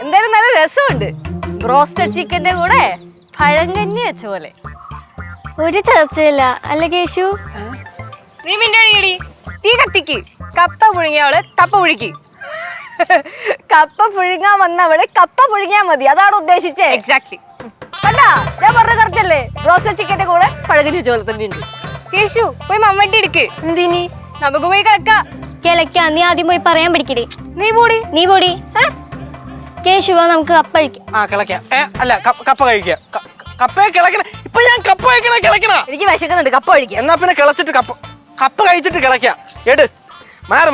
എന്തായാലും നല്ല രസമുണ്ട്. ബ്രോസ്റ്റഡ് ചിക്കന്റെ കൂടെ പഴങ്കഞ്ഞി വെച്ച പോലെ. ഒരു ചർച്ചയില്ല അല്ല കേശു? നീ മിണ്ടാടിയടി. തീ കത്തിക്ക്. കപ്പ പുഴുങ്ങിയവള് കപ്പ പുഴുക്കി. കപ്പ പുഴുങ്ങാൻ വന്നവള് കപ്പ പുഴുങ്ങിയാ മതി, അതാണ് ഉദ്ദേശിച്ചേ. എക്സാക്ട്ലി. കണ്ടാ, ഞാൻ പറഞ്ഞ കറക്റ്റ് അല്ലേ? ബ്രോസ്റ്റഡ് ചിക്കന്റെ കൂടെ പഴങ്കഞ്ഞി വെച്ച പോലെ തന്നെ ഉണ്ട്. കേശു പോയി മമ്മട്ടി എടുക്ക്. എന്തിനി? നമുക്ക് പോയി കിടക്കാം. കിളക്കാ, നീ ആദ്യം പോയി പറയാൻ പഠിക്കടി. നീ പോടി. കേശു നമുക്ക് കപ്പ കഴിക്കാം. കിളക്കാം. അല്ല കപ്പ കഴിക്കാം. കപ്പയെ കിളക്കണ. ഇപ്പൊ ഞാൻ കപ്പ കിളക്കണ. എനിക്ക് വിശക്കുന്നുണ്ട്, കപ്പ കഴിക്കാം. എന്നാ പിന്നെ കിളച്ചിട്ട് കപ്പ കഴിച്ചിട്ട് കിളക്കാം. എട്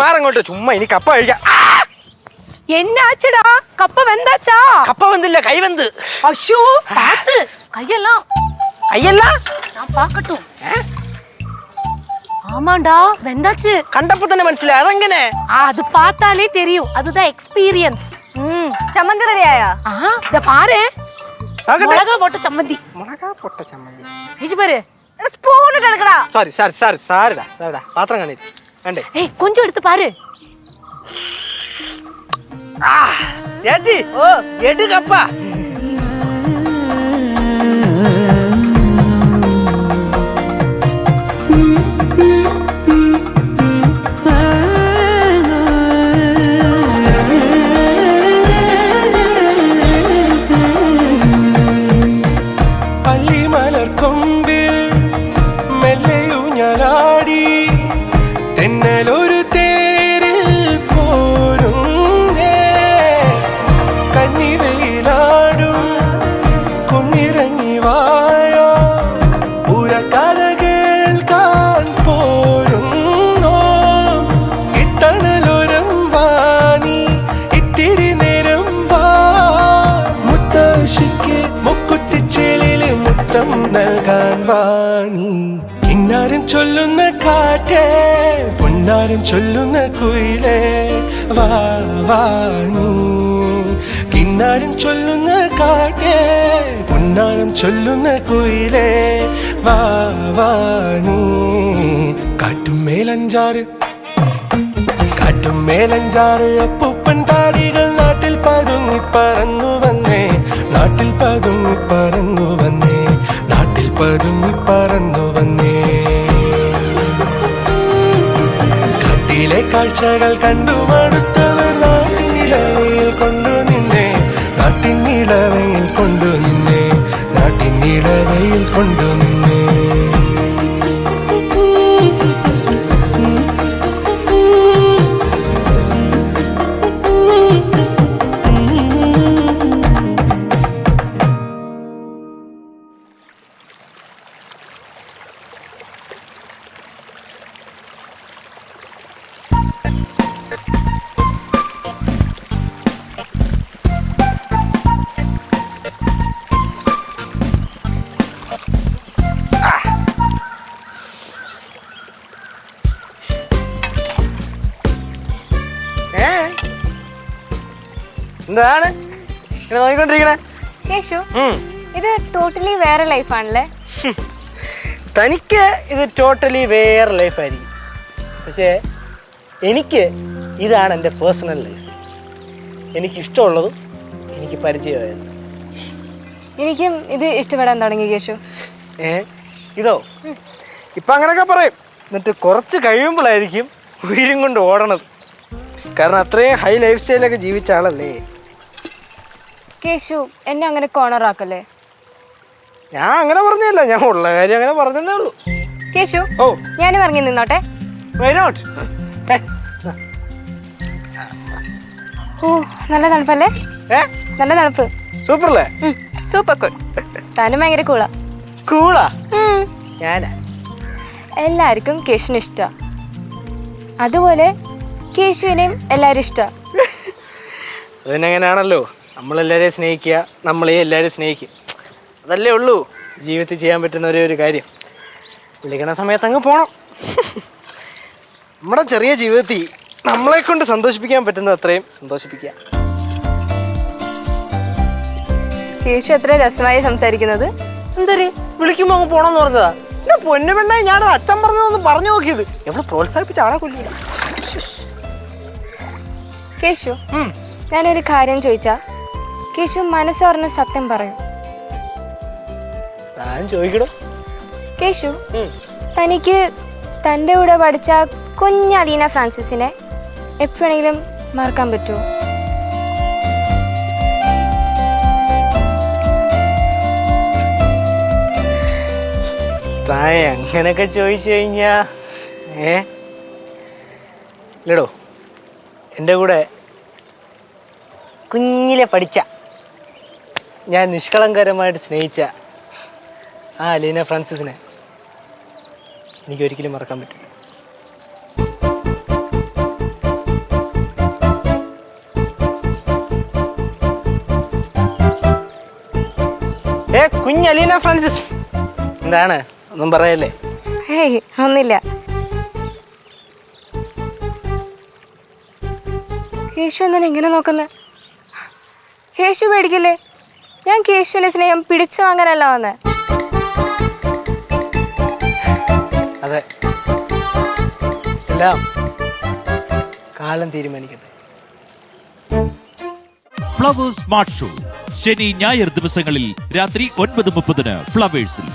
മാറങ്ങോട്ട്. ചുമ്മാ ഇനി കപ്പ കഴിക്കാം. എന്നാച്ചടാ, കപ്പ വെന്താച്ചാ? കപ്പ വെന്തില്ല, കൈ വെന്ത്. അശ്ശോ, പാത്ത് കയ്യല്ല நான் பாக்கட்டும். ஆமாண்டா வெந்தாச்சு. കണ്ടപ്പോ തന്നെ മനസ്സിലായി. അതെങ്ങനെ? அது பார்த்தாலே தெரியும். அதுதான் எக்ஸ்பீரியன்ஸ். ചമ്മന്തി റെഡിയായ? இத பாரு. மிளகா போட்ட சம்மந்தி. இது பாரு. സ്പൂൺ ഇട്ട് എടുക്കടാ. സാരിടാ പാത്രം കണ്ടേ. ஏய் கொஞ்சம் எடுத்து பாரு. ചേച്ചി എട് കപ്പ. കിന്നാരം ചൊല്ലുന്ന കാറ്റേ, പൊന്നാരം ചൊല്ലുന്ന കുയിലേ, വാ നീ. കിന്നാരം ചൊല്ലുന്ന കാറ്റേ, പൊന്നാരം ചൊല്ലുന്ന കുയിലേ, വാ നീ. കാറ്റും മേലഞ്ചാറ് അപ്പൂപ്പൻ താടികൾ നാട്ടിൽ പതുങ്ങി പറന്നു വന്നേ, കാട്ടിലെ കാഴ്ചകൾ കണ്ടു മടുത്തവർ നാട്ടിനിളവയിൽ കൊണ്ടു നിന്നേ. എന്താണ് ഇങ്ങനെ നോക്കിക്കൊണ്ടിരിക്കണേ? കേശു ഇത് ടോട്ടലി വേറെ ലൈഫാണല്ലേ? തനിക്ക് ഇത് ടോട്ടലി വേറെ ലൈഫായിരിക്കും, പക്ഷേ എനിക്ക് ഇതാണ് എൻ്റെ പേഴ്സണൽ ലൈഫ്. എനിക്കിഷ്ടമുള്ളതും എനിക്ക് പരിചയമായത്. എനിക്കും ഇത് ഇഷ്ടപ്പെടാൻ തുടങ്ങി കേശു. ഇതോ ഇപ്പം അങ്ങനെയൊക്കെ പറയും, എന്നിട്ട് കുറച്ച് കഴിയുമ്പോഴായിരിക്കും ഉയരും കൊണ്ട് ഓടണത്. കാരണം അത്രയും ഹൈ ലൈഫ് സ്റ്റൈലൊക്കെ ജീവിച്ച ആളല്ലേ. കേശു എന്നെ അങ്ങനെ കോണറാക്കല്ലേ. ഞാൻ അങ്ങനെ പറഞ്ഞല്ല, ഞാൻ ഉള്ള കാര്യം അങ്ങനെ പറഞ്ഞതേ ഉള്ളൂ. കേശു ഞാനും ഇറങ്ങി നിന്നോട്ടെ. ഓ നല്ല തണുപ്പല്ലേ? നല്ല തണുപ്പ്. സൂപ്പറല്ലേ? Super cool. താനും ഭയങ്കര കൂളാ. ഞാനാ എല്ലാവർക്കും കേശുവിന് ഇഷ്ടാ, അതുപോലെ കേശുവിനെയും എല്ലാവരും ഇഷ്ടാ. അതിനെങ്ങനെയാണല്ലോ, നമ്മളെല്ലാവരെയും സ്നേഹിക്കുക, നമ്മളെ എല്ലാവരും സ്നേഹിക്കും. അതല്ലേ ഉള്ളൂ ജീവിതത്തിൽ ചെയ്യാൻ പറ്റുന്ന ഒരേ ഒരു കാര്യം. വിളിക്കണ സമയത്ത് അങ്ങ് പോണം. നമ്മുടെ ചെറിയ ജീവിതത്തിൽ നമ്മളെ കൊണ്ട് സന്തോഷിപ്പിക്കാൻ പറ്റുന്ന അത്രയും സന്തോഷിപ്പിക്കുക. കേശു എത്ര രസമായി സംസാരിക്കുന്നത്. എന്തൊരു വിളിക്കുമ്പോ അങ്ങ് പോണമെന്ന് പറഞ്ഞതാ. പൊന്നു പെണ്ണായി ഞാൻ അച്ഛൻ പറഞ്ഞതൊന്ന് പറഞ്ഞു നോക്കിയത്. എവിടെ പ്രോത്സാഹിപ്പിച്ച ആളെ കൊല്ലില്ല. കേശു ഞാനൊരു കാര്യം ചോദിച്ചാ കേശു മനസ്സോർന്ന് സത്യം പറയും. ഞാൻ ചോദിക്കടോ. കേശു, തനിക്ക് തൻ്റെ കൂടെ പഠിച്ച കുഞ്ഞ് അലീന ഫ്രാൻസിസിനെ എപ്പോഴെങ്കിലും മറക്കാൻ പറ്റുമോ? തായ അങ്ങനൊക്കെ ചോദിച്ചു കഴിഞ്ഞാ ഇല്ലടോ, എൻ്റെ കൂടെ കുഞ്ഞിലെ പഠിച്ച, ഞാൻ നിഷ്കളങ്കരമായിട്ട് സ്നേഹിച്ച ആ അലീന ഫ്രാൻസിസിനെ എനിക്ക് ഒരിക്കലും മറക്കാൻ പറ്റില്ല. കുഞ്ഞ് അലീന ഫ്രാൻസിസ്, എന്താണ് ഒന്നും പറയല്ലേ? ഹേയ്, ഒന്നില്ല. കേശു എന്താണ് ഇങ്ങനെ നോക്കുന്നത്? കേശു പേടിക്കില്ലേ? ഞാൻ കേശുവിന്റെ സ്നേഹം പിടിച്ചു വാങ്ങാനല്ല വന്നേ. അതെ, എല്ലാം കാലം തീരുമാനിക്കട്ടെ. ഫ്ലവേഴ്സ് സ്മാർട്ട് ഷോ ശനി ഞായർ ദിവസങ്ങളിൽ രാത്രി 9:30 ഫ്ലവേഴ്സിൽ.